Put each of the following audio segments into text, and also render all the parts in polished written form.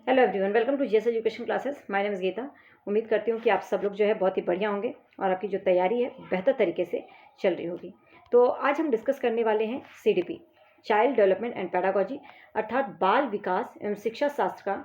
Hello everyone, welcome to JS education classes. My name is Geeta. उम्मीद करती हूँ कि आप सब लोग जो है बहुत ही बढ़िया होंगे और आपकी जो तैयारी है बेहतर तरीके से चल रही होगी। तो आज हम डिस्कस करने वाले हैं CDP, child development and pedagogy, अर्थात बाल विकास एवं शिक्षा शास्त्र का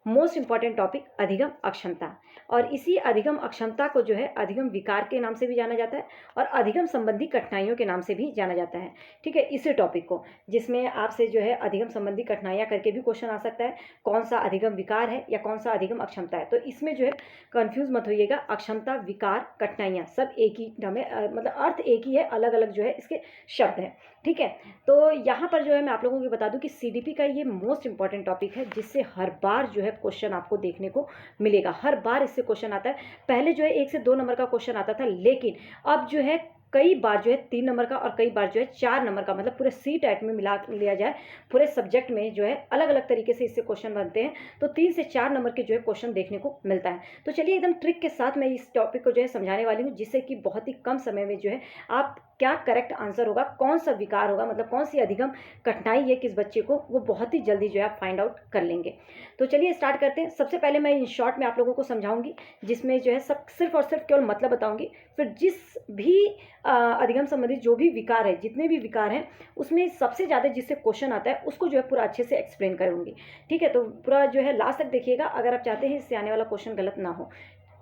मोस्ट इंपॉर्टेंट टॉपिक अधिगम अक्षमता। और इसी अधिगम अक्षमता को जो है अधिगम विकार के नाम से भी जाना जाता है और अधिगम संबंधी कठिनाइयों के नाम से भी जाना जाता है। ठीक है, इसी टॉपिक को जिसमें आपसे जो है अधिगम संबंधी कठिनाइयाँ करके भी क्वेश्चन आ सकता है, कौन सा अधिगम विकार है या कौन सा अधिगम अक्षमता है। तो इसमें जो है कंफ्यूज मत होइएगा, अक्षमता, विकार, कठिनाइयाँ सब एक ही नाम है, मतलब अर्थ एक ही है, अलग अलग जो है इसके शब्द हैं। ठीक है, तो यहाँ पर जो है मैं आप लोगों को बता दूं कि सीडीपी का ये मोस्ट इंपॉर्टेंट टॉपिक है जिससे हर बार जो है क्वेश्चन आपको देखने को मिलेगा। हर बार इससे क्वेश्चन आता है। पहले जो है 1 से 2 नंबर का क्वेश्चन आता था, लेकिन अब जो है कई बार जो है 3 नंबर का और कई बार जो है 4 नंबर का, मतलब पूरे सी टेट में मिला लिया जाए, पूरे सब्जेक्ट में जो है अलग अलग तरीके से इससे क्वेश्चन बनते हैं। तो 3 से 4 नंबर के जो है क्वेश्चन देखने को मिलता है। तो चलिए एकदम ट्रिक के साथ मैं इस टॉपिक को जो है समझाने वाली हूँ, जिससे कि बहुत ही कम समय में जो है आप क्या करेक्ट आंसर होगा, कौन सा विकार होगा, मतलब कौन सी अधिगम कठिनाई है किस बच्चे को, वो बहुत ही जल्दी जो है आप फाइंड आउट कर लेंगे। तो चलिए स्टार्ट करते हैं। सबसे पहले मैं इन शॉर्ट में आप लोगों को समझाऊंगी, जिसमें जो है सब सिर्फ और सिर्फ केवल मतलब बताऊंगी। फिर जिस भी अधिगम संबंधी जो भी विकार है, जितने भी विकार हैं, उसमें सबसे ज़्यादा जिससे क्वेश्चन आता है उसको जो है पूरा अच्छे से एक्सप्लेन करूंगी। ठीक है, तो पूरा जो है लास्ट तक देखिएगा अगर आप चाहते हैं इससे आने वाला क्वेश्चन गलत ना हो।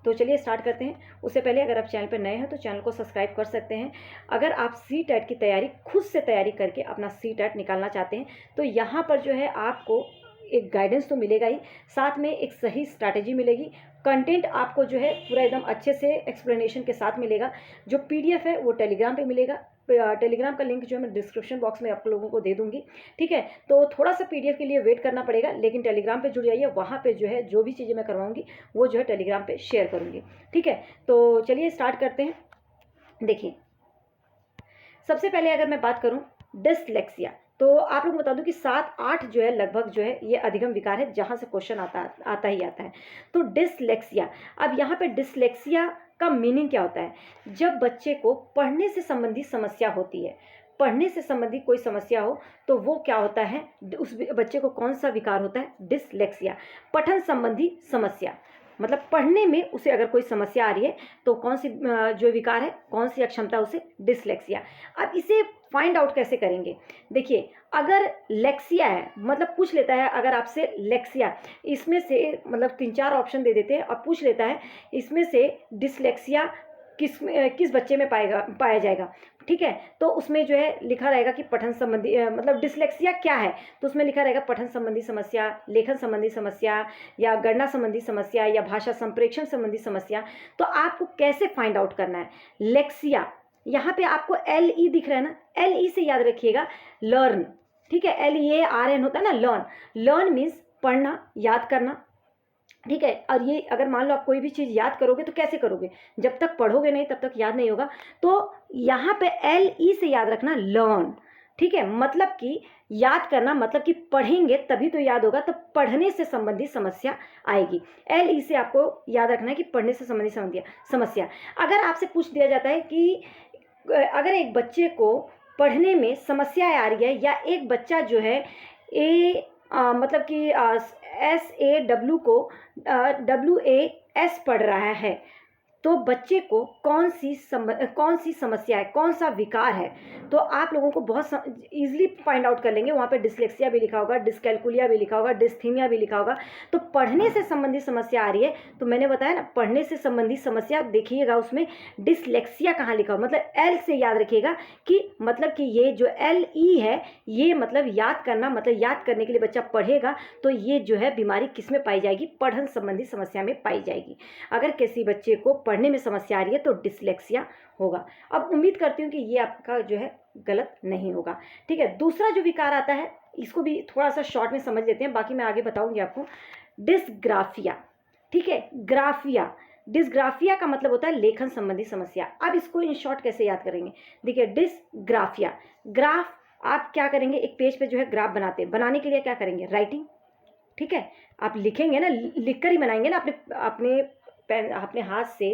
तो चलिए स्टार्ट करते हैं। उससे पहले अगर आप चैनल पर नए हैं तो चैनल को सब्सक्राइब कर सकते हैं। अगर आप सी टेट की तैयारी खुद से तैयारी करके अपना सी टेट निकालना चाहते हैं तो यहाँ पर जो है आपको एक गाइडेंस तो मिलेगा ही, साथ में एक सही स्ट्रैटेजी मिलेगी। कंटेंट आपको जो है पूरा एकदम अच्छे से एक्सप्लेनेशन के साथ मिलेगा। जो पीडीएफ है वो टेलीग्राम पे मिलेगा। टेलीग्राम का लिंक जो है मैं डिस्क्रिप्शन बॉक्स में आप लोगों को दे दूंगी। ठीक है, तो थोड़ा सा पीडीएफ के लिए वेट करना पड़ेगा, लेकिन टेलीग्राम पे जुड़ जाइए। वहाँ पे जो है जो भी चीज़ें मैं करवाऊंगी वो जो है टेलीग्राम पे शेयर करूंगी। ठीक है, तो चलिए स्टार्ट करते हैं। देखिए, सबसे पहले अगर मैं बात करूं डिसलेक्सिया, तो आप लोग बता दूं कि 7-8 जो है लगभग जो है ये अधिगम विकार है जहां से क्वेश्चन आता ही आता है। तो डिसलेक्सिया, अब यहाँ पे डिसलेक्सिया का मीनिंग क्या होता है? जब बच्चे को पढ़ने से संबंधित समस्या होती है, पढ़ने से संबंधित कोई समस्या हो तो वो क्या होता है, उस बच्चे को कौन सा विकार होता है? डिसलेक्सिया, पठन संबंधी समस्या। मतलब पढ़ने में उसे अगर कोई समस्या आ रही है तो कौन सी जो विकार है, कौन सी अक्षमता, उसे डिसलेक्सिया। अब इसे फाइंड आउट कैसे करेंगे? देखिए, अगर लेक्सिया है, मतलब पूछ लेता है अगर आपसे लेक्सिया, इसमें से मतलब 3-4 ऑप्शन दे देते हैं और पूछ लेता है इसमें से डिसलेक्सिया किस बच्चे में पाया जाएगा। ठीक है, तो उसमें जो है लिखा रहेगा कि पठन संबंधी मतलब डिसलेक्सिया क्या है, तो उसमें लिखा रहेगा पठन संबंधी समस्या, लेखन संबंधी समस्या, या गणना संबंधी समस्या, या भाषा संप्रेषण संबंधी समस्या। तो आपको कैसे फाइंड आउट करना है? लेक्सिया, यहाँ पे आपको LE दिख रहा है ना, LE से याद रखिएगा लर्न। ठीक है, LEARN होता है ना, लर्न। लर्न मीन्स पढ़ना, याद करना। ठीक है, और ये अगर मान लो आप कोई भी चीज़ याद करोगे तो कैसे करोगे? जब तक पढ़ोगे नहीं तब तक याद नहीं होगा। तो यहाँ पे LE से याद रखना लर्न। ठीक है, मतलब कि याद करना, मतलब कि पढ़ेंगे तभी तो याद होगा, तो पढ़ने से संबंधित समस्या आएगी। LE से आपको याद रखना है कि पढ़ने से संबंधित समस्या। अगर आपसे पूछ दिया जाता है कि अगर एक बच्चे को पढ़ने में समस्या आ रही है, या एक बच्चा जो है मतलब कि SAW को WAS पढ़ रहा है, तो बच्चे को कौन सी समस्या है, कौन सा विकार है, तो आप लोगों को बहुत इजीली फाइंड आउट कर लेंगे। वहाँ पे डिसलेक्सिया भी लिखा होगा, डिसकैलकुलिया भी लिखा होगा, डिस्थीमिया भी लिखा होगा। तो पढ़ने से संबंधित समस्या आ रही है, तो मैंने बताया ना पढ़ने से संबंधित समस्या, देखिएगा उसमें डिसलेक्सिया कहाँ लिखा हो, मतलब L से याद रखिएगा कि मतलब कि ये जो LE है ये मतलब याद करना, मतलब याद करने के लिए बच्चा पढ़ेगा, तो ये जो है बीमारी किस में पाई जाएगी? पढ़न संबंधी समस्या में पाई जाएगी। अगर किसी बच्चे को पढ़ने में समस्या आ रही है तो डिसलेक्सिया होगा। अब उम्मीद करती हूँ कि ये आपका जो है गलत नहीं होगा। ठीक है, दूसरा जो विकार आता है इसको भी थोड़ा सा शॉर्ट में समझ लेते हैं, बाकी मैं आगे बताऊंगी आपको। डिसग्राफिया। ठीक है, ग्राफिया, डिसग्राफिया का मतलब होता है लेखन संबंधी समस्या। अब इसको इन शॉर्ट कैसे याद करेंगे? देखिए, डिसग्राफिया, ग्राफ, आप क्या करेंगे, एक पेज पे जो है ग्राफ बनाने के लिए क्या करेंगे? राइटिंग। ठीक है, आप लिखेंगे ना, लिख कर ही बनाएंगे ना, अपने अपने पेन, अपने हाथ से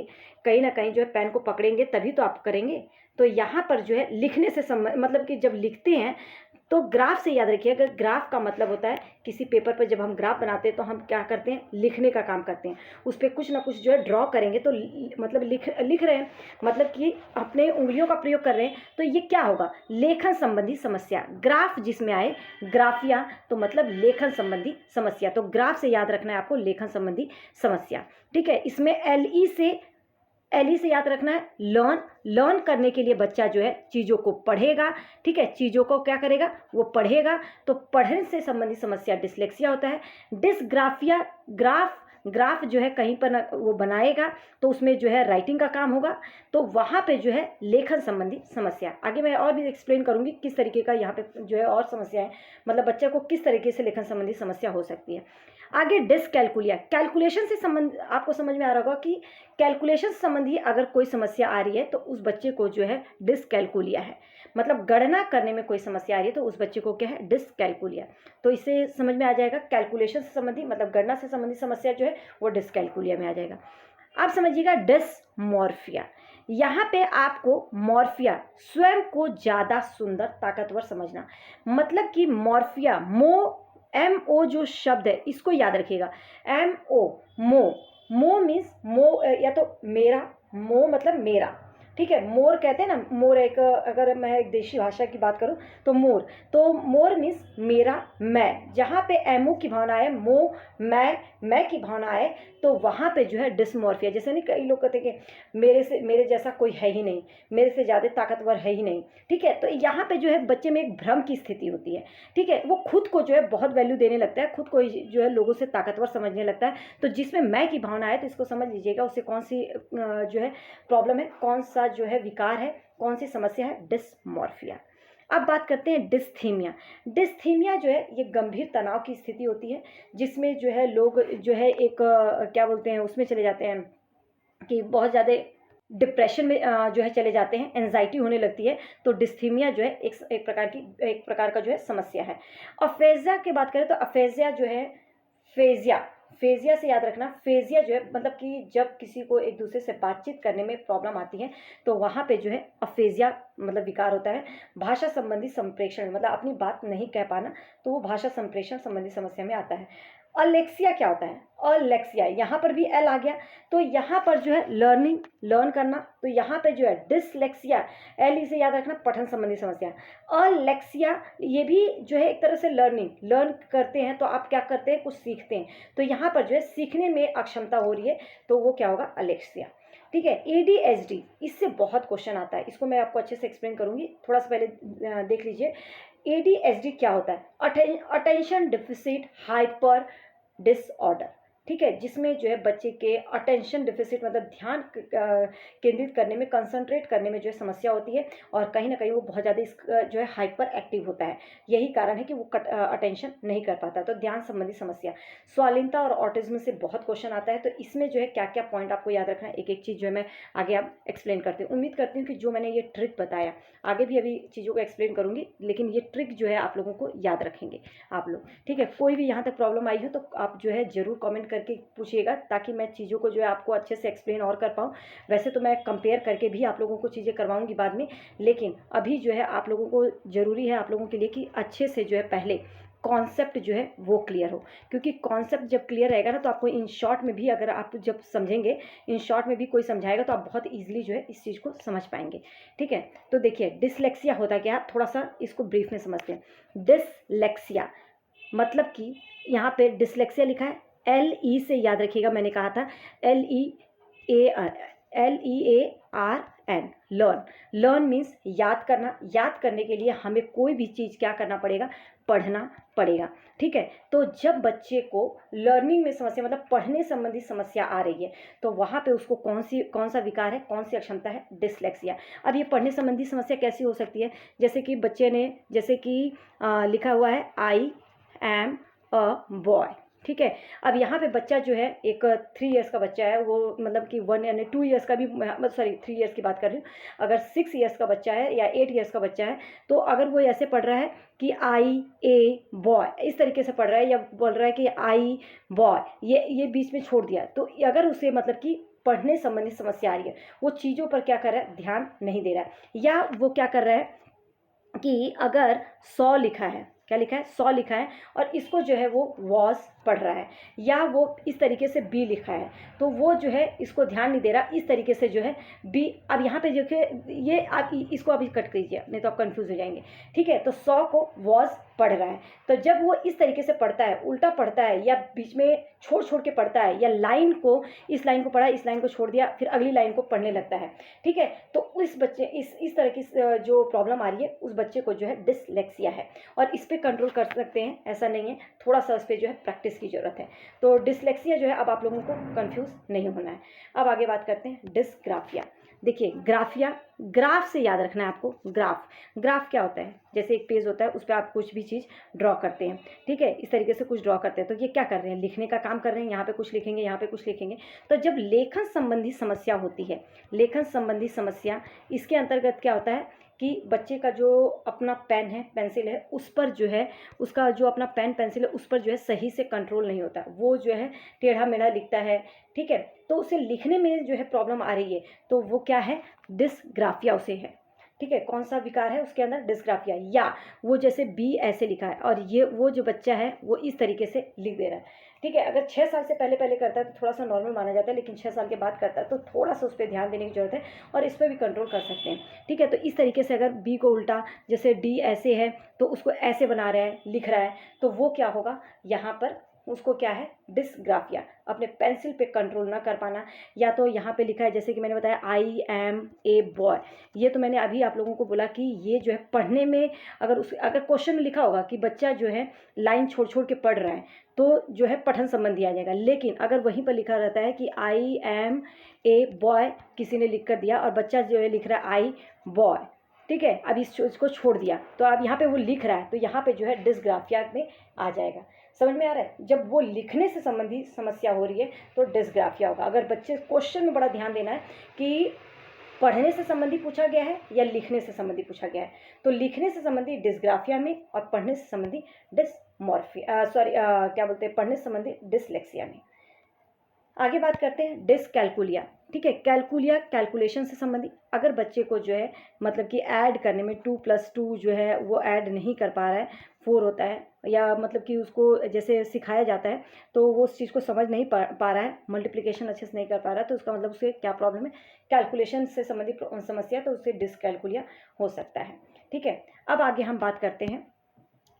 कहीं ना कहीं जो है पेन को पकड़ेंगे तभी तो आप करेंगे। तो यहाँ पर जो है लिखने से मतलब कि जब लिखते हैं तो ग्राफ से याद रखिए, अगर ग्राफ का मतलब होता है किसी पेपर पर जब हम ग्राफ बनाते हैं तो हम क्या करते हैं, लिखने का काम करते हैं, उस पर कुछ ना कुछ जो है ड्रॉ करेंगे, तो मतलब लिख रहे हैं, मतलब कि अपने उंगलियों का प्रयोग कर रहे हैं, तो ये क्या होगा, लेखन संबंधी समस्या। ग्राफ जिसमें आए, ग्राफिया, तो मतलब लेखन संबंधी समस्या। तो ग्राफ से याद रखना है आपको लेखन संबंधी समस्या, ठीक है। इसमें एल ई से याद रखना है लर्न करने के लिए बच्चा जो है चीज़ों को पढ़ेगा, ठीक है, चीज़ों को क्या करेगा, वो पढ़ेगा। तो पढ़ने से संबंधित समस्या डिसलेक्सिया होता है। डिसग्राफिया, ग्राफ जो है कहीं पर वो बनाएगा तो उसमें जो है राइटिंग का काम होगा, तो वहाँ पे जो है लेखन संबंधी समस्या। आगे मैं और भी एक्सप्लेन करूँगी किस तरीके का यहाँ पे जो है और समस्या है, मतलब बच्चे को किस तरीके से लेखन संबंधी समस्या हो सकती है। आगे डिसकैलकुलिया, कैलकुलेशन से संबंध आपको समझ में आ रहा होगा कि कैलकुलेशन संबंधी अगर कोई समस्या आ रही है तो उस बच्चे को जो है डिसकैलकुलिया है, मतलब गणना करने में कोई समस्या आ रही है तो उस बच्चे को क्या है, डिसकैलकुलिया। तो इससे समझ में आ जाएगा कैलकुलेशन से संबंधी मतलब गणना से संबंधित समस्या जो है वो डिसकैलकुलिया में आ जाएगा। अब समझिएगा डिसमॉर्फिया, यहाँ पे आपको मॉर्फिया स्वयं को ज़्यादा सुंदर ताकतवर समझना, मतलब कि मॉर्फिया MO जो शब्द है इसको याद रखिएगा। मो मीन्स या तो मेरा, मो मतलब मेरा, ठीक है। मोर कहते हैं ना, मोर एक, अगर मैं एक देशी भाषा की बात करूं तो मोर मीन्स मेरा, मैं। जहाँ पे एमओ की भावना है, मैं की भावना है, तो वहाँ पे जो है डिसमॉर्फिया। जैसे नहीं कई लोग कहते हैं कि मेरे जैसा कोई है ही नहीं, मेरे से ज़्यादा ताकतवर है ही नहीं, ठीक है। तो यहाँ पे जो है बच्चे में एक भ्रम की स्थिति होती है, ठीक है। वो खुद को जो है बहुत वैल्यू देने लगता है, खुद को जो है लोगों से ताकतवर समझने लगता है। तो जिसमें मैं की भावना है तो इसको समझ लीजिएगा उससे कौन सी जो है प्रॉब्लम है, कौन सा जो है विकार है, कौन सी समस्या है, डिसमॉर्फिया। अब बात करते हैं डिस्थीमिया। डिस्थीमिया जो है ये गंभीर तनाव की स्थिति होती है, जिसमें जो है लोग जो है एक क्या बोलते हैं उसमें चले जाते हैं कि बहुत ज़्यादा डिप्रेशन में जो है चले जाते हैं, एंजाइटी होने लगती है। तो डिस्थीमिया जो है एक प्रकार का जो है समस्या है। अफेजिया की बात करें तो अफेजिया जो है, फेजिया से याद रखना, फेजिया जो है मतलब कि जब किसी को एक दूसरे से बातचीत करने में प्रॉब्लम आती है तो वहाँ पे जो है अफेजिया मतलब विकार होता है। भाषा संबंधी संप्रेषण मतलब अपनी बात नहीं कह पाना, तो वो भाषा संप्रेषण संबंधी समस्या में आता है। अलेक्सिया क्या होता है, अलेक्सिया, यहाँ पर भी एल आ गया, तो यहाँ पर जो है लर्न करना, तो यहाँ पे जो है डिसलेक्सिया, एल से याद रखना, पठन संबंधी समस्या। अलेक्सिया ये भी जो है एक तरह से लर्न करते हैं, तो आप क्या करते हैं, कुछ सीखते हैं, तो यहाँ पर जो है सीखने में अक्षमता हो रही है, तो वो क्या होगा, अलेक्सिया, ठीक है। ADHD, इससे बहुत क्वेश्चन आता है, इसको मैं आपको अच्छे से एक्सप्लेन करूंगी, थोड़ा सा पहले देख लीजिए। ADHD क्या होता है, अटेंशन डिफिसिट हाइपर डिसऑर्डर, ठीक है, जिसमें जो है बच्चे के अटेंशन डिफिसिट मतलब ध्यान केंद्रित करने में, कंसंट्रेट करने में जो है समस्या होती है, और कहीं ना कहीं वो बहुत ज़्यादा जो है हाइपर एक्टिव होता है। यही कारण है कि वो अटेंशन नहीं कर पाता। तो ध्यान संबंधी समस्या, स्वालीनता और ऑटिज्म से बहुत क्वेश्चन आता है, तो इसमें जो है क्या क्या पॉइंट आपको याद रखना है, एक एक चीज़ जो है मैं आगे आप एक्सप्लेन करती हूँ। उम्मीद करती हूँ कि जो मैंने ये ट्रिक बताया, आगे भी अभी चीज़ों को एक्सप्लेन करूँगी, लेकिन ये ट्रिक जो है आप लोगों को याद रखेंगे आप लोग, ठीक है। कोई भी यहाँ तक प्रॉब्लम आई हो तो आप जो है ज़रूर कमेंट करके पूछिएगा, ताकि मैं चीज़ों को जो है आपको अच्छे से एक्सप्लेन और कर पाऊँ। वैसे तो मैं कंपेयर करके भी आप लोगों को चीज़ें करवाऊँगी बाद में, लेकिन अभी जो है आप लोगों को ज़रूरी है, आप लोगों के लिए कि अच्छे से जो है पहले कॉन्सेप्ट जो है वो क्लियर हो, क्योंकि कॉन्सेप्ट जब क्लियर रहेगा ना तो आपको इन शॉर्ट में भी, अगर आप जब समझेंगे, इन शॉर्ट में भी कोई समझाएगा तो आप बहुत ईजिली जो है इस चीज़ को समझ पाएंगे, ठीक है। तो देखिए डिसलेक्सिया होता क्या है, थोड़ा सा इसको ब्रीफ में समझते हैं। डिसलेक्सिया मतलब कि यहाँ पे डिसलेक्सिया लिखा है, LE से याद रखिएगा, मैंने कहा था LEARN, लर्न मीन्स याद करना। याद करने के लिए हमें कोई भी चीज़ क्या करना पड़ेगा, पढ़ना पड़ेगा, ठीक है। तो जब बच्चे को लर्निंग में समस्या मतलब पढ़ने संबंधी समस्या आ रही है, तो वहाँ पे उसको कौन सा विकार है, कौन सी अक्षमता है, डिसलेक्सिया। अब ये पढ़ने संबंधी समस्या कैसी हो सकती है, जैसे कि बच्चे ने लिखा हुआ है आई एम अ बॉय, ठीक है। अब यहाँ पे बच्चा जो है एक 3 इयर्स का बच्चा है, वो मतलब कि 1 यानी 2 इयर्स का भी, सॉरी 3 इयर्स की बात कर रही हूँ। अगर 6 इयर्स का बच्चा है या 8 इयर्स का बच्चा है, तो अगर वो ऐसे पढ़ रहा है कि आई ए बॉय, इस तरीके से पढ़ रहा है, या बोल रहा है कि आई बॉय, ये बीच में छोड़ दिया, तो अगर उसे मतलब कि पढ़ने संबंधी समस्या आ रही है, वो चीज़ों पर क्या कर रहा है, ध्यान नहीं दे रहा है, या वो क्या कर रहा है, कि अगर 100 लिखा है, क्या लिखा है, 100 लिखा है, और इसको जो है वो वॉज पढ़ रहा है, या वो इस तरीके से बी लिखा है, तो वो जो है इसको ध्यान नहीं दे रहा, इस तरीके से जो है बी। अब यहाँ पे देखिए, ये आप इसको अभी कट कीजिए, नहीं तो आप कंफ्यूज हो जाएंगे। ठीक है, तो 100 को वॉज पढ़ रहा है, तो जब वो इस तरीके से पढ़ता है, उल्टा पढ़ता है, या बीच में छोड़ छोड़ के पढ़ता है, या लाइन को, इस लाइन को पढ़ा, इस लाइन को छोड़ दिया, फिर अगली लाइन को पढ़ने लगता है, ठीक है, तो इस बच्चे इस तरह की जो प्रॉब्लम आ रही है, उस बच्चे को जो है डिसलेक्सिया है। और इस पर कंट्रोल कर सकते हैं, ऐसा नहीं है, थोड़ा सा इस पर जो है प्रैक्टिस की जरूरत है। तो डिसलेक्सिया जो है, अब आप लोगों को कंफ्यूज नहीं होना है। अब आगे बात करते हैं डिस्ग्राफिया। देखिए, ग्राफिया, ग्राफ से याद रखना है आपको। ग्राफ क्या होता है, जैसे एक पेज होता है, उस पर आप कुछ भी चीज़ ड्रॉ करते हैं, ठीक है, इस तरीके से कुछ ड्रॉ करते हैं, तो ये क्या कर रहे हैं, लिखने का काम कर रहे हैं, यहाँ पे कुछ लिखेंगे, यहाँ पे कुछ लिखेंगे। तो जब लेखन संबंधी समस्या होती है, लेखन संबंधी समस्या, इसके अंतर्गत क्या होता है कि बच्चे का जो अपना पेन है, पेंसिल है, उस पर जो है, उसका जो अपना पेन पेंसिल है, उस पर जो है सही से कंट्रोल नहीं होता, वो जो है टेढ़ा मेढ़ा लिखता है, ठीक है, तो उसे लिखने में जो है प्रॉब्लम आ रही है, तो वो क्या है, डिस्ग्राफिया उसे है। ठीक है, कौन सा विकार है उसके अंदर, डिस्ग्राफिया। या वो जैसे बी ऐसे लिखा है, और ये वो जो बच्चा है वो इस तरीके से लिख दे रहा है, ठीक है। अगर 6 साल से पहले पहले करता है तो थोड़ा सा नॉर्मल माना जाता है, लेकिन 6 साल के बाद करता है तो थोड़ा सा उस पर ध्यान देने की जरूरत है, और इस पर भी कंट्रोल कर सकते हैं, ठीक है। तो इस तरीके से अगर बी को उल्टा, जैसे डी ऐसे है तो उसको ऐसे बना रहा है, लिख रहा है, तो वो क्या होगा, यहाँ पर उसको क्या है, डिस्ग्राफिया, अपने पेंसिल पे कंट्रोल ना कर पाना। या तो यहाँ पे लिखा है, जैसे कि मैंने बताया, आई एम ए बॉय, ये तो मैंने अभी आप लोगों को बोला कि ये जो है पढ़ने में, अगर क्वेश्चन में लिखा होगा कि बच्चा जो है लाइन छोड़ छोड़ के पढ़ रहा है, तो जो है पठन संबंधी आ जाएगा। लेकिन अगर वहीं पर लिखा रहता है कि आई एम ए बॉय, किसी ने लिख कर दिया, और बच्चा जो है लिख रहा है आई बॉय, ठीक है, अब इसको छोड़ दिया, तो अब यहाँ पे वो लिख रहा है, तो यहाँ पे जो है डिस्ग्राफिया में आ जाएगा। समझ में आ रहा है, जब वो लिखने से संबंधी समस्या हो रही है तो डिस्ग्राफिया होगा। अगर बच्चे क्वेश्चन में बड़ा ध्यान देना है कि पढ़ने से संबंधी पूछा गया है या लिखने से संबंधी पूछा गया है, तो लिखने से संबंधी डिस्ग्राफिया में, और पढ़ने से संबंधी क्या बोलते हैं, पढ़ने से संबंधी डिसलेक्सिया में। आगे बात करते हैं डिसकैलकुलिया। ठीक है, कैलकुलिया, कैलकुलेशन से संबंधी, अगर बच्चे को जो है मतलब कि ऐड करने में 2+2 जो है वो ऐड नहीं कर पा रहा है, 4 होता है, या मतलब कि उसको जैसे सिखाया जाता है तो वो उस चीज़ को समझ नहीं पा रहा है, मल्टीप्लिकेशन अच्छे से नहीं कर पा रहा है, तो उसका मतलब उसे क्या प्रॉब्लम है, कैलकुलेशन से संबंधी समस्या, तो उससे डिसकैलकुलिया हो सकता है। ठीक है, अब आगे हम बात करते हैं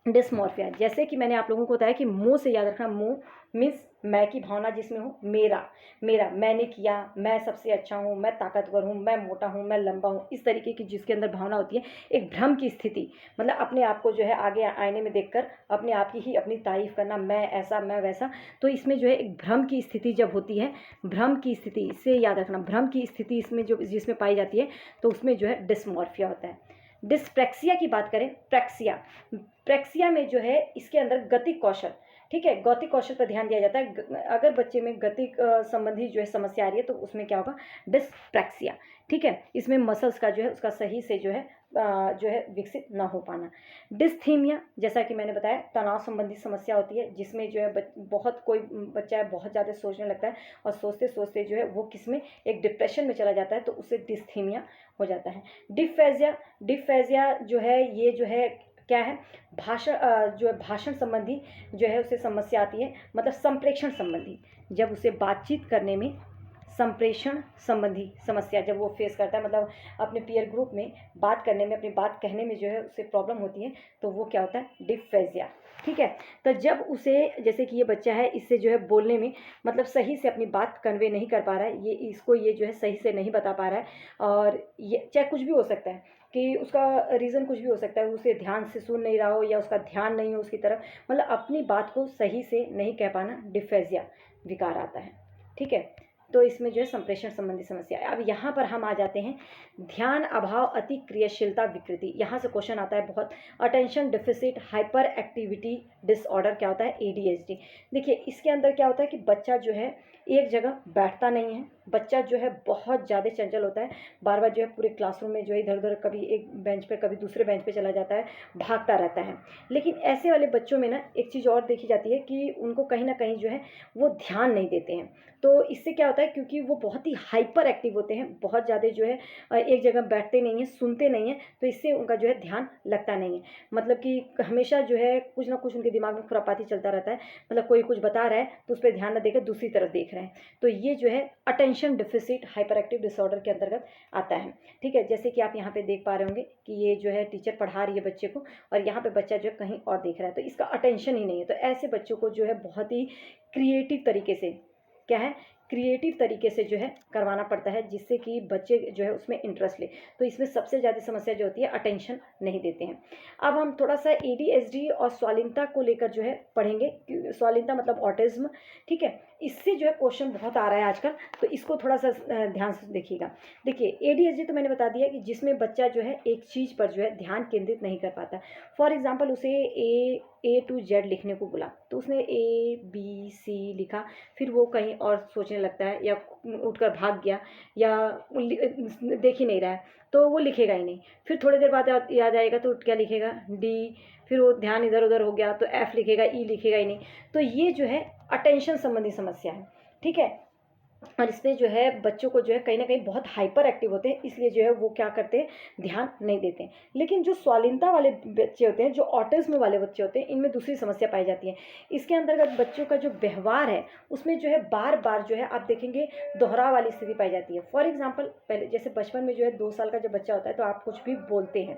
डिस्मॉर्फिया। जैसे कि मैंने आप लोगों को बताया कि मुंह से याद रखना, मुंह मीन्स मैं की भावना जिसमें हो, मेरा, मैंने किया, मैं सबसे अच्छा हूँ, मैं ताकतवर हूँ, मैं मोटा हूँ, मैं लंबा हूँ, इस तरीके की जिसके अंदर भावना होती है, एक भ्रम की स्थिति, मतलब अपने आप को जो है आगे आईने में देखकर अपने आप की ही अपनी तारीफ करना, मैं ऐसा, मैं वैसा, तो इसमें जो है एक भ्रम की स्थिति जब होती है, भ्रम की स्थिति, इससे याद रखना, भ्रम की स्थिति इसमें जिसमें पाई जाती है, तो उसमें जो है डिस्मॉर्फिया होता है। डिस्प्रैक्सिया की बात करें, प्रैक्सिया में जो है इसके अंदर गतिक कौशल, ठीक है, गौतिक कौशल पर ध्यान दिया जाता है। अगर बच्चे में गतिक संबंधी जो है समस्या आ रही है तो उसमें क्या होगा, डिस्प्रैक्सिया। ठीक है, इसमें मसल्स का जो है उसका सही से जो है विकसित ना हो पाना। डिस्थीमिया, जैसा कि मैंने बताया, तनाव संबंधी समस्या होती है, जिसमें जो है बहुत कोई बच्चा है बहुत ज़्यादा सोचने लगता है, और सोचते सोचते जो है वो किसमें, एक डिप्रेशन में चला जाता है, तो उससे डिस्थीमिया हो जाता है। डिफेजिया जो है, ये जो है क्या है, भाषण संबंधी जो है उसे समस्या आती है, मतलब संप्रेषण संबंधी, जब उसे बातचीत करने में संप्रेषण संबंधी समस्या जब वो फेस करता है, मतलब अपने पीयर ग्रुप में बात करने में, अपनी बात कहने में जो है उसे प्रॉब्लम होती है, तो वो क्या होता है, डिफेजिया। ठीक है, तो जब उसे, जैसे कि ये बच्चा है, इससे जो है बोलने में मतलब सही से अपनी बात कन्वे नहीं कर पा रहा है, ये जो है सही से नहीं बता पा रहा है, और ये चाहे कुछ भी हो सकता है कि उसका रीज़न कुछ भी हो सकता है, उसे ध्यान से सुन नहीं रहा हो, या उसका ध्यान नहीं हो उसकी तरफ, मतलब अपनी बात को सही से नहीं कह पाना, डिफेजिया विकार आता है। ठीक है, तो इसमें जो है संप्रेषण संबंधी समस्या है। अब यहाँ पर हम आ जाते हैं ध्यान अभाव अति क्रियाशीलता विकृति। यहाँ से क्वेश्चन आता है बहुत, attention deficit hyper activity disorder क्या होता है, ADHD। देखिए, इसके अंदर क्या होता है कि बच्चा जो है एक जगह बैठता नहीं है, बच्चा जो है बहुत ज़्यादा चंचल होता है, बार बार जो है पूरे क्लासरूम में जो है इधर उधर, कभी एक बेंच पे कभी दूसरे बेंच पे चला जाता है, भागता रहता है। लेकिन ऐसे वाले बच्चों में ना एक चीज़ और देखी जाती है कि उनको कहीं ना कहीं जो है वो ध्यान नहीं देते हैं। तो इससे क्या होता है, क्योंकि वो बहुत ही हाइपर एक्टिव होते हैं, बहुत ज़्यादा जो है एक जगह बैठते नहीं हैं, सुनते नहीं हैं, तो इससे उनका जो है ध्यान लगता नहीं है। मतलब कि हमेशा जो है कुछ ना कुछ उनके दिमाग में खुरापाती चलता रहता है, मतलब कोई कुछ बता रहा है तो उस पर ध्यान न देकर दूसरी तरफ देख रहे हैं। तो ये जो है attention deficit hyper active disorder के अंतर्गत आता है। ठीक है, जैसे कि आप यहाँ पे देख पा रहे होंगे कि ये जो है टीचर पढ़ा रही है बच्चे को, और यहाँ पे बच्चा जो है कहीं और देख रहा है, तो इसका अटेंशन ही नहीं है। तो ऐसे बच्चों को जो है बहुत ही क्रिएटिव तरीके से, क्या है, क्रिएटिव तरीके से जो है करवाना पड़ता है, जिससे कि बच्चे जो है उसमें इंटरेस्ट ले। तो इसमें सबसे ज़्यादा समस्या जो होती है, अटेंशन नहीं देते हैं। अब हम थोड़ा सा एडीएचडी और स्वालीनता को लेकर जो है पढ़ेंगे। स्वालीनता मतलब ऑटिज्म। ठीक है, इससे जो है क्वेश्चन बहुत आ रहा है आजकल, तो इसको थोड़ा सा ध्यान से देखिएगा। देखिए, एडीएचडी तो मैंने बता दिया कि जिसमें बच्चा जो है एक चीज़ पर जो है ध्यान केंद्रित नहीं कर पाता। फॉर एग्जाम्पल, उसे ए टू जेड लिखने को बोला तो उसने ए बी सी लिखा, फिर वो कहीं और सोचने लगता है, या उठकर भाग गया, या देख ही नहीं रहा है, तो वो लिखेगा ही नहीं। फिर थोड़ी देर बाद याद आएगा तो क्या लिखेगा, डी, फिर वो ध्यान इधर उधर हो गया तो एफ लिखेगा, ई लिखेगा ही नहीं। तो ये जो है अटेंशन संबंधी समस्या है। ठीक है, और इसमें जो है बच्चों को जो है कहीं ना कहीं बहुत हाइपर एक्टिव होते हैं, इसलिए जो है वो क्या करते हैं, ध्यान नहीं देते हैं। लेकिन जो स्वालीनता वाले बच्चे होते हैं, जो ऑटिज्म वाले बच्चे होते हैं, इनमें दूसरी समस्या पाई जाती है। इसके अंतर्गत बच्चों का जो व्यवहार है उसमें जो है बार बार जो है आप देखेंगे दोहराव वाली स्थिति पाई जाती है। फॉर एग्जाम्पल, पहले जैसे बचपन में जो है 2 साल का जब बच्चा होता है तो आप कुछ भी बोलते हैं,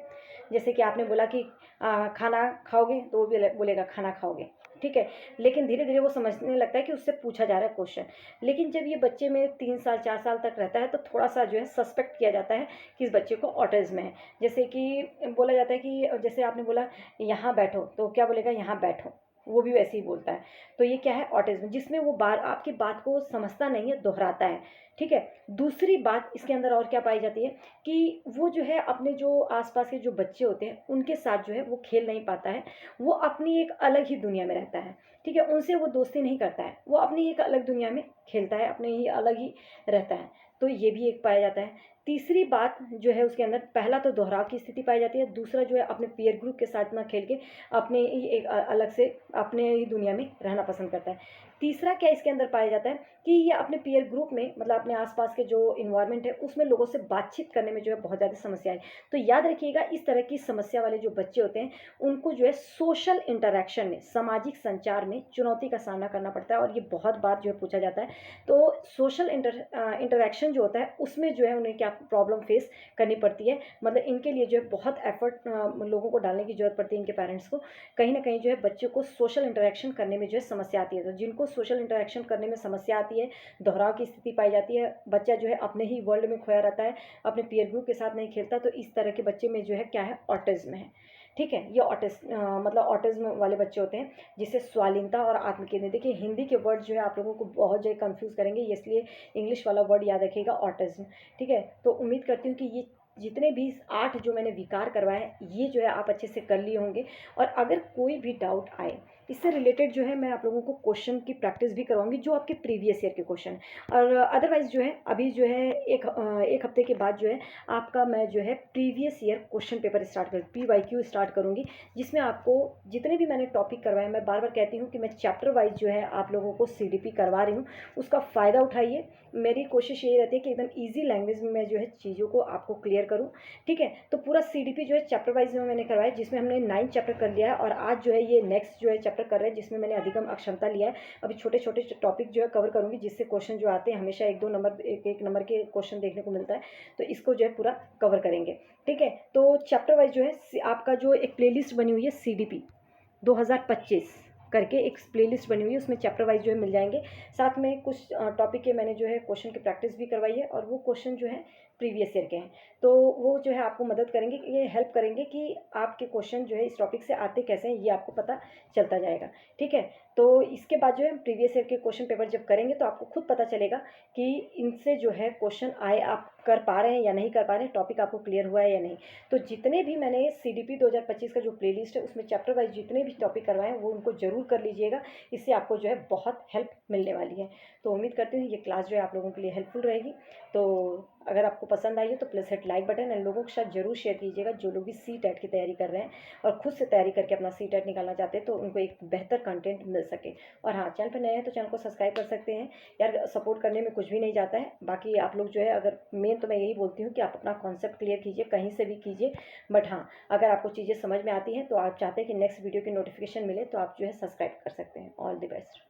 जैसे कि आपने बोला कि खाना खाओगे, तो वो भी बोलेगा खाना खाओगे। ठीक है, लेकिन धीरे धीरे वो समझने लगता है कि उससे पूछा जा रहा है क्वेश्चन। लेकिन जब ये बच्चे में 3 साल 4 साल तक रहता है तो थोड़ा सा जो है सस्पेक्ट किया जाता है कि इस बच्चे को ऑटिज्म है। जैसे कि बोला जाता है कि जैसे आपने बोला यहाँ बैठो, तो क्या बोलेगा, यहाँ बैठो, वो भी वैसे ही बोलता है। तो ये क्या है, ऑटिज्म, जिसमें वो बार आपकी बात को समझता नहीं है, दोहराता है। ठीक है, दूसरी बात इसके अंदर और क्या पाई जाती है कि वो जो है अपने जो आसपास के जो बच्चे होते हैं उनके साथ जो है वो खेल नहीं पाता है, वो अपनी एक अलग ही दुनिया में रहता है। ठीक है, उनसे वो दोस्ती नहीं करता है, वो अपनी एक अलग दुनिया में खेलता है, अपने ही अलग ही रहता है। तो ये भी एक पाया जाता है। तीसरी बात जो है उसके अंदर, पहला तो दोहराव की स्थिति पाई जाती है, दूसरा जो है अपने पीयर ग्रुप के साथ ना खेल के अपने ही एक अलग से अपने ही दुनिया में रहना पसंद करता है। तीसरा क्या इसके अंदर पाया जाता है कि ये अपने पीयर ग्रुप में, मतलब अपने आसपास के जो इन्वायरमेंट है उसमें लोगों से बातचीत करने में जो है बहुत ज़्यादा समस्या है। तो याद रखिएगा, इस तरह की समस्या वाले जो बच्चे होते हैं उनको जो है सोशल इंटरेक्शन में, सामाजिक संचार में चुनौती का सामना करना पड़ता है, और ये बहुत बार जो है पूछा जाता है। तो सोशल इंटरेक्शन जो होता है उसमें जो है उन्हें क्या प्रॉब्लम फेस करनी पड़ती है, मतलब इनके लिए जो है बहुत एफर्ट लोगों को डालने की जरूरत पड़ती है, इनके पेरेंट्स को। कहीं ना कहीं जो है बच्चों को सोशल इंटरेक्शन करने में जो है समस्या आती है। तो जिनको सोशल इंटरेक्शन करने में समस्या आती है, दोहराव की स्थिति पाई जाती है, बच्चा जो है अपने ही वर्ल्ड में खोया रहता है, अपने पीयर ग्रुप के साथ नहीं खेलता, तो इस तरह के बच्चे में जो है क्या है, ऑटिज्म है। ठीक है, ये मतलब ऑटिज्म वाले बच्चे होते हैं, जिसे स्वालीनता और आत्मकेंद्रित। देखिए, हिंदी के वर्ड जो है आप लोगों को बहुत ज़्यादा कंफ्यूज करेंगे, इसलिए इंग्लिश वाला वर्ड याद रखिएगा, ऑटिज्म। ठीक है, तो उम्मीद करती हूँ कि ये जितने भी 8 जो मैंने विकार करवाए हैं ये जो है आप अच्छे से कर लिए होंगे। और अगर कोई भी डाउट आए इससे रिलेटेड जो है मैं आप लोगों को क्वेश्चन की प्रैक्टिस भी करवाऊंगी, जो आपके प्रीवियस ईयर के क्वेश्चन। और अदरवाइज जो है अभी जो है एक हफ्ते के बाद जो है आपका मैं जो है previous year question paper start कर PYQ स्टार्ट करूँगी, जिसमें आपको जितने भी मैंने टॉपिक करवाए, मैं बार बार कहती हूँ कि मैं चैप्टर वाइज जो है आप लोगों को CDP करवा रही हूँ, उसका फ़ायदा उठाइए। मेरी कोशिश यही रहती है कि एकदम ईजी लैंग्वेज में मैं जो है चीज़ों को आपको क्लियर करूँ। ठीक है, तो पूरा CDP जो है चैप्टर वाइज में मैंने करवाया, जिसमें हमने 9 चैप्टर कर लिया है, और आज जो है ये नेक्स्ट जो है चैप्टर कर रहे हैं, जिसमें मैंने अधिगम अक्षमता लिया है। अभी छोटे छोटे टॉपिक जो है कवर करूँगी, जिससे क्वेश्चन जो आते हैं हमेशा 1-2 नंबर, एक नंबर के क्वेश्चन देखने को मिलता है, तो इसको जो है पूरा कवर करेंगे। ठीक है, तो चैप्टर वाइज जो है आपका जो एक प्लेलिस्ट बनी हुई है CDP 2025 करके एक प्लेलिस्ट बनी हुई है, उसमें चैप्टर वाइज जो है मिल जाएंगे। साथ में कुछ टॉपिक के मैंने जो है क्वेश्चन की प्रैक्टिस भी करवाई है, और वो क्वेश्चन जो है प्रीवियस ईयर के हैं, तो वो जो है आपको मदद करेंगे, ये हेल्प करेंगे कि आपके क्वेश्चन जो है इस टॉपिक से आते कैसे हैं ये आपको पता चलता जाएगा। ठीक है, तो इसके बाद जो है प्रीवियस ईयर के क्वेश्चन पेपर जब करेंगे तो आपको खुद पता चलेगा कि इनसे जो है क्वेश्चन आए, आप कर पा रहे हैं या नहीं कर पा रहे हैं, टॉपिक आपको क्लियर हुआ है या नहीं। तो जितने भी मैंने CDP 2025 का जो प्लेलिस्ट है उसमें चैप्टर वाइज जितने भी टॉपिक करवाए हैं वो उनको जरूर कर लीजिएगा, इससे आपको जो है बहुत हेल्प मिलने वाली है। तो उम्मीद करती हूँ ये क्लास जो है आप लोगों के लिए हेल्पफुल रहेगी। तो अगर आपको पसंद आई है तो please hit like button, and लोगों के साथ जरूर शेयर कीजिएगा जो लोग भी CTET की तैयारी कर रहे हैं और खुद से तैयारी करके अपना CTET निकालना चाहते हैं, तो उनको एक बेहतर कंटेंट मिल सके। और हाँ, चैनल पर नए हैं तो चैनल को सब्सक्राइब कर सकते हैं यार, सपोर्ट करने में कुछ भी नहीं जाता है। बाकी आप लोग जो है, अगर मेन तो मैं यही बोलती हूँ कि आप अपना कॉन्सेप्ट क्लियर कीजिए, कहीं से भी कीजिए, बट हाँ, अगर आपको चीज़ें समझ में आती हैं तो आप चाहते हैं कि नेक्स्ट वीडियो की नोटिफिकेशन मिले तो आप जो है सब्सक्राइब कर सकते हैं। All the best.